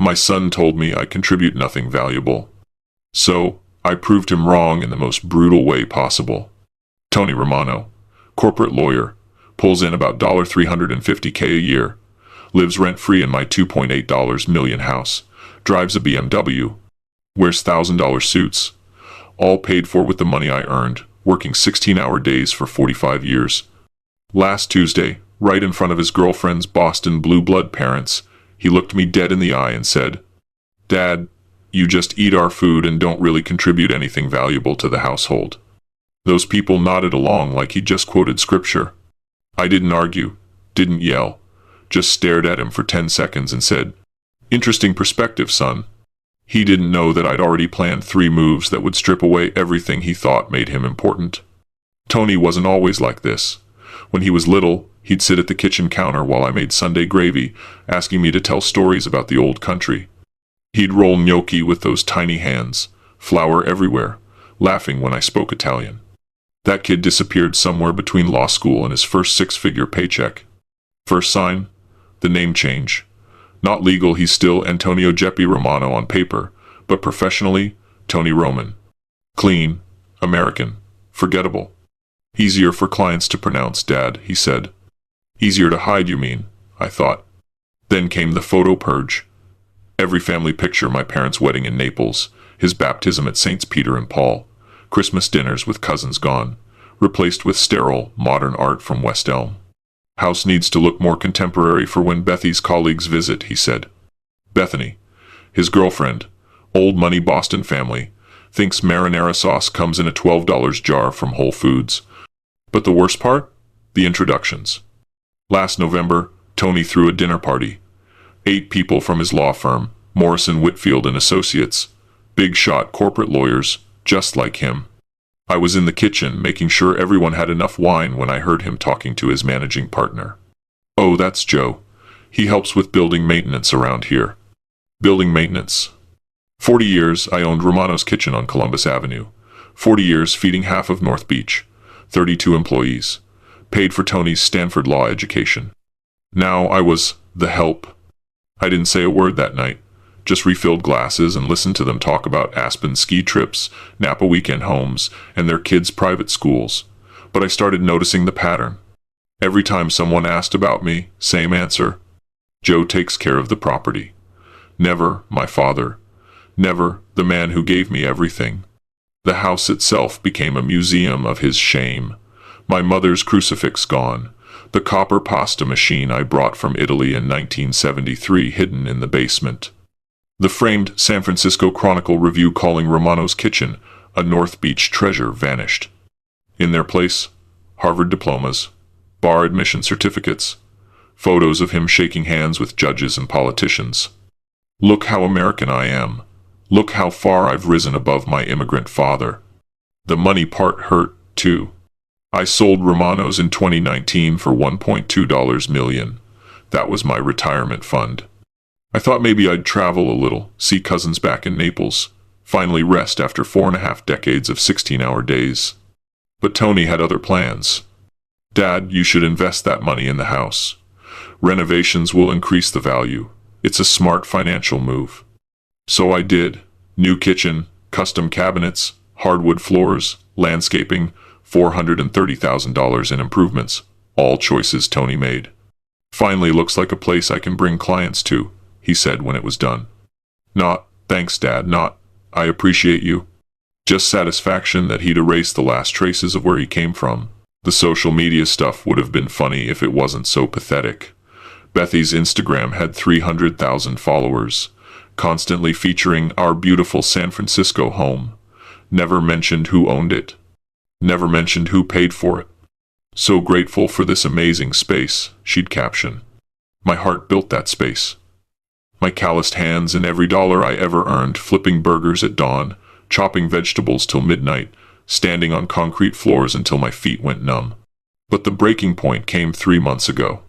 My son told me I contribute nothing valuable. So, I proved him wrong in the most brutal way possible. Tony Romano, corporate lawyer, pulls in about $350K a year, lives rent-free in my $2.8 million house, drives a BMW, wears $1,000 suits, all paid for with the money I earned, working 16-hour days for 45 years. Last Tuesday, right in front of his girlfriend's Boston blue blood parents, he looked me dead in the eye and said, "Dad, you just eat our food and don't really contribute anything valuable to the household." Those people nodded along like he just quoted scripture. I didn't argue, didn't yell, just stared at him for 10 seconds and said, "Interesting perspective, son." He didn't know that I'd already planned 3 moves that would strip away everything he thought made him important. Tony wasn't always like this. When he was little, he'd sit at the kitchen counter while I made Sunday gravy, asking me to tell stories about the old country. He'd roll gnocchi with those tiny hands, flour everywhere, laughing when I spoke Italian. That kid disappeared somewhere between law school and his first 6-figure paycheck. First sign? The name change. Not legal, he's still Antonio Geppi Romano on paper, but professionally, Tony Roman. Clean, American, forgettable. Easier for clients to pronounce, Dad, he said. Easier to hide, you mean, I thought. Then came the photo purge. Every family picture, my parents' wedding in Naples, his baptism at Saints Peter and Paul, Christmas dinners with cousins gone, replaced with sterile, modern art from West Elm. House needs to look more contemporary for when Bethy's colleagues visit, he said. Bethany, his girlfriend, old money Boston family, thinks marinara sauce comes in a $12 jar from Whole Foods. But the worst part? The introductions. Last November, Tony threw a dinner party. 8 people from his law firm, Morrison, Whitfield and Associates, big shot corporate lawyers, just like him. I was in the kitchen making sure everyone had enough wine when I heard him talking to his managing partner. "Oh, that's Joe. He helps with building maintenance around here." Building maintenance. 40 years I owned Romano's Kitchen on Columbus Avenue. 40 years feeding half of North Beach. 32 employees. Paid for Tony's Stanford law education. Now I was the help. I didn't say a word that night. Just refilled glasses and listened to them talk about Aspen ski trips, Napa weekend homes, and their kids' private schools. But I started noticing the pattern. Every time someone asked about me, same answer. Joe takes care of the property. Never my father. Never the man who gave me everything. The house itself became a museum of his shame. My mother's crucifix gone. The copper pasta machine I brought from Italy in 1973 hidden in the basement. The framed San Francisco Chronicle review calling Romano's Kitchen a North Beach treasure vanished. In their place, Harvard diplomas, bar admission certificates, photos of him shaking hands with judges and politicians. Look how American I am. Look how far I've risen above my immigrant father. The money part hurt, too. I sold Romano's in 2019 for $1.2 million. That was my retirement fund. I thought maybe I'd travel a little, see cousins back in Naples, finally rest after 4.5 decades of 16-hour days. But Tony had other plans. "Dad, you should invest that money in the house. Renovations will increase the value. It's a smart financial move." So I did. New kitchen, custom cabinets, hardwood floors, landscaping, $430,000 in improvements. All choices Tony made. "Finally looks like a place I can bring clients to," he said when it was done. Not, "Thanks, Dad," not, "I appreciate you." Just satisfaction that he'd erased the last traces of where he came from. The social media stuff would have been funny if it wasn't so pathetic. Bethy's Instagram had 300,000 followers, constantly featuring our beautiful San Francisco home. Never mentioned who owned it. Never mentioned who paid for it. "So grateful for this amazing space," she'd caption. My heart built that space. My calloused hands and every dollar I ever earned flipping burgers at dawn, chopping vegetables till midnight, standing on concrete floors until my feet went numb. But the breaking point came 3 months ago.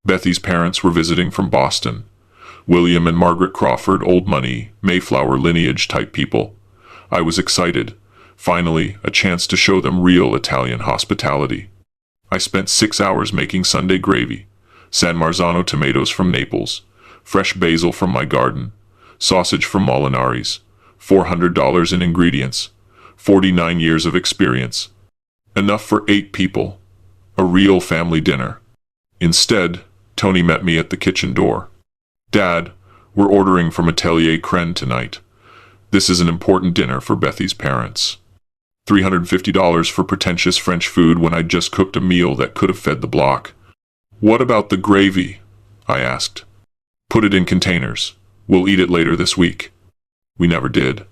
Bethy's parents were visiting from Boston. William and Margaret Crawford, old money, Mayflower lineage type people. I was excited. Finally, a chance to show them real Italian hospitality. I spent 6 hours making Sunday gravy, San Marzano tomatoes from Naples, fresh basil from my garden, sausage from Molinari's, $400 in ingredients, 49 years of experience. Enough for 8 people. A real family dinner. Instead, Tony met me at the kitchen door. "Dad, we're ordering from Atelier Cren tonight. This is an important dinner for Bethy's parents. $350 for pretentious French food when I just cooked a meal that could have fed the block." "What about the gravy?" I asked. "Put it in containers. We'll eat it later this week." We never did.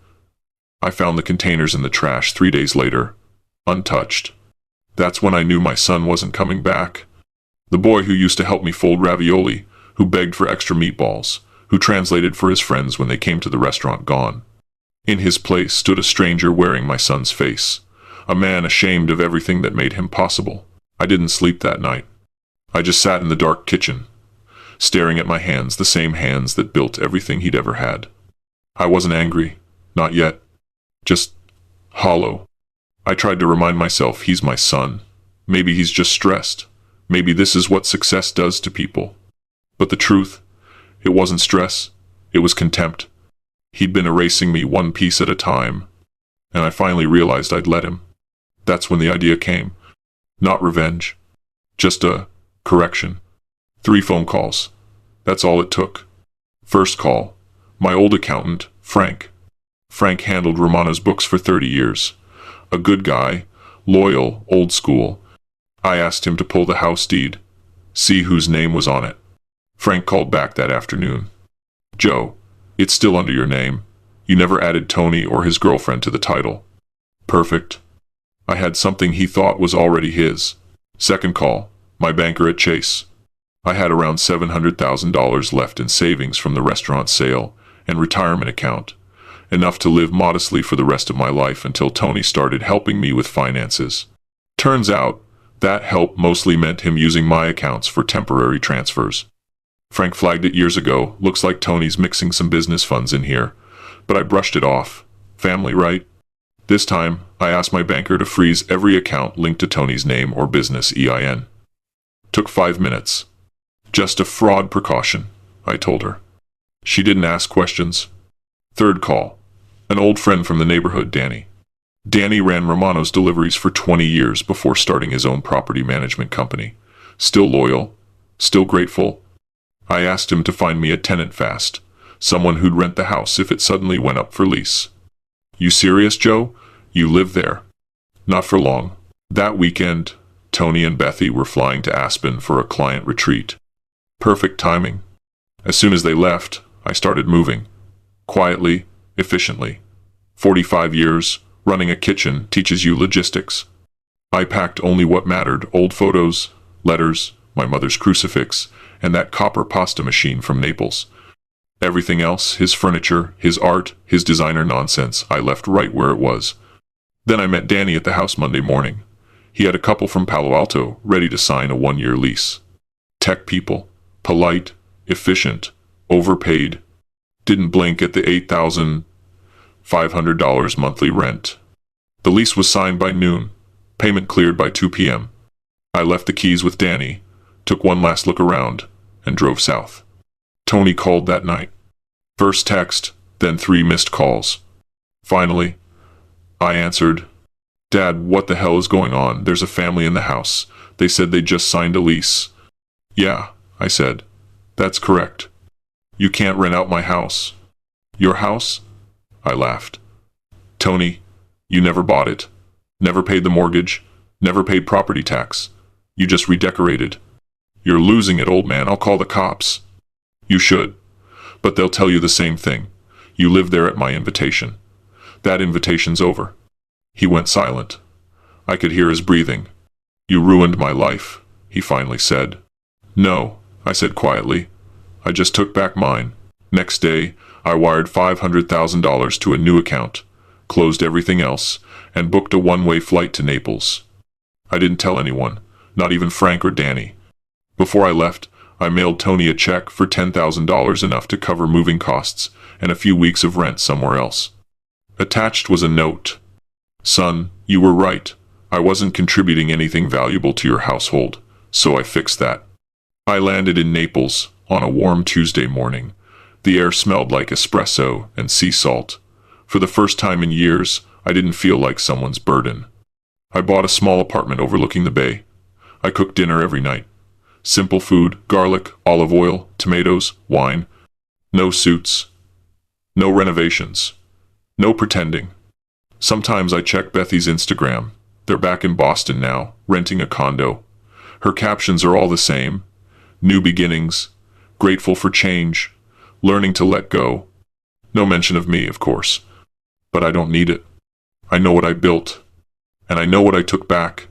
I found the containers in the trash 3 days later, untouched. That's when I knew my son wasn't coming back. The boy who used to help me fold ravioli, who begged for extra meatballs, who translated for his friends when they came to the restaurant, gone. In his place stood a stranger wearing my son's face, a man ashamed of everything that made him possible. I didn't sleep that night. I just sat in the dark kitchen, staring at my hands, the same hands that built everything he'd ever had. I wasn't angry, not yet, just hollow. I tried to remind myself he's my son. Maybe he's just stressed. Maybe this is what success does to people. But the truth, it wasn't stress, it was contempt. He'd been erasing me one piece at a time, and I finally realized I'd let him. That's when the idea came. Not revenge, just a correction. 3 phone calls. That's all it took. First call, my old accountant, Frank. Frank handled Romano's books for 30 years. A good guy, loyal, old school. I asked him to pull the house deed, see whose name was on it. Frank called back that afternoon. "Joe, it's still under your name. You never added Tony or his girlfriend to the title." Perfect. I had something he thought was already his. Second call, my banker at Chase. I had around $700,000 left in savings from the restaurant sale and retirement account, enough to live modestly for the rest of my life until Tony started helping me with finances. Turns out, that help mostly meant him using my accounts for temporary transfers. Frank flagged it years ago. "Looks like Tony's mixing some business funds in here." But I brushed it off. Family, right? This time, I asked my banker to freeze every account linked to Tony's name or business EIN. Took 5 minutes. "Just a fraud precaution," I told her. She didn't ask questions. Third call. An old friend from the neighborhood, Danny. Danny ran Romano's deliveries for 20 years before starting his own property management company. Still loyal, still grateful. I asked him to find me a tenant fast, someone who'd rent the house if it suddenly went up for lease. "You serious, Joe? You live there?" Not for long. That weekend, Tony and Bethy were flying to Aspen for a client retreat. Perfect timing. As soon as they left, I started moving. Quietly, efficiently. 45 years, running a kitchen teaches you logistics. I packed only what mattered: old photos, letters, my mother's crucifix, and that copper pasta machine from Naples. Everything else, his furniture, his art, his designer nonsense, I left right where it was. Then I met Danny at the house Monday morning. He had a couple from Palo Alto ready to sign a 1-year lease. Tech people, polite, efficient, overpaid. Didn't blink at the $8,500 monthly rent. The lease was signed by noon, payment cleared by 2 p.m. I left the keys with Danny, took one last look around, and drove south. Tony called that night. First text, then 3 missed calls. Finally, I answered. "Dad, what the hell is going on? There's a family in the house. They said they just signed a lease." "Yeah," I said. "That's correct. You can't rent out my house." "Your house?" I laughed. "Tony, you never bought it. Never paid the mortgage. Never paid property tax. You just redecorated. You're losing it, old man. I'll call the cops." "You should. But they'll tell you the same thing. You live there at my invitation. That invitation's over." He went silent. I could hear his breathing. "You ruined my life," he finally said. "No," I said quietly. "I just took back mine." Next day, I wired $500,000 to a new account, closed everything else, and booked a one-way flight to Naples. I didn't tell anyone, not even Frank or Danny. Before I left, I mailed Tony a check for $10,000, enough to cover moving costs and a few weeks of rent somewhere else. Attached was a note. "Son, you were right. I wasn't contributing anything valuable to your household, so I fixed that." I landed in Naples on a warm Tuesday morning, The air smelled like espresso and sea salt. For the first time in years, I didn't feel like someone's burden. I bought a small apartment overlooking the bay. I cooked dinner every night. Simple food, garlic, olive oil, tomatoes, wine. No suits. No renovations. No pretending. Sometimes I check Bethy's Instagram. They're back in Boston now, renting a condo. Her captions are all the same. New beginnings. Grateful for change. Learning to let go. No mention of me, of course. But I don't need it. I know what I built. And I know what I took back.